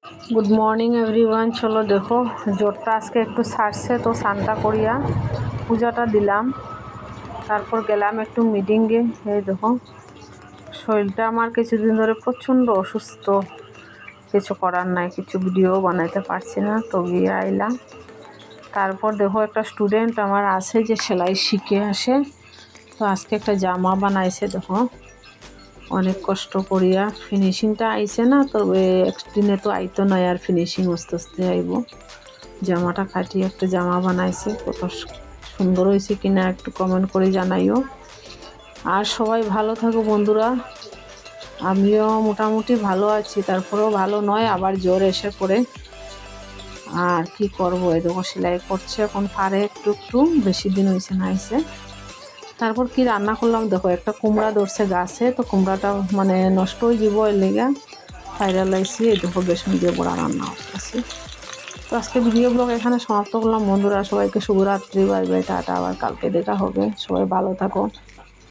Good morning everyone. চলো দেখো জ্বরটা আজকে একটু ছাড়ছে, তো স্নানটা করিয়া পূজাটা দিলাম, তারপর গেলাম একটু মিটিংয়ে। এই দেখো শরীরটা আমার কিছুদিন ধরে প্রচণ্ড অসুস্থ, কিছু করার নাই, কিছু ভিডিও বানাইতে পারছি না, তো গিয়ে আইলাম। তারপর দেখো একটা স্টুডেন্ট আমার আছে যে সেলাই শিখে আসে, তো আজকে একটা জামা বানাইছে। দেখো অনেক কষ্ট করিয়া ফিনিশিংটা আইছে না, তবে একদিনে তো আইতো নয়, আর ফিনিশিং আস্তে আস্তে আইব। জামাটা কাটিয়ে একটা জামা বানাইছে, কত সুন্দর হয়েছে কিনা একটু কমেন্ট করে জানাইও। আর সবাই ভালো থাকো বন্ধুরা, আমিও মোটামুটি ভালো আছি, তারপরেও ভালো নয়, আবার জ্বর এসে পড়ে। আর কি করবো, এই দেখো সেলাই করছে এখন, পারে একটু একটু, বেশি দিন হয়েছে না আইসে। তারপর কি রান্না করলাম দেখো, একটা কুমড়া ধরছে গাছে, তো কুমড়াটা মানে নষ্ট হয়ে যাব এর লেগে ফাইরা লাইছি। এই দেখো বেসন দিয়ে বড়া রান্না করতেছি। তো আজকে ভিডিও ব্লগ এখানে সমাপ্ত করলাম বন্ধুরা, সবাইকে শুভরাত্রি, বাই বাই, টাটা, আবার কালকে দেখা হবে, সবাই ভালো থাকো।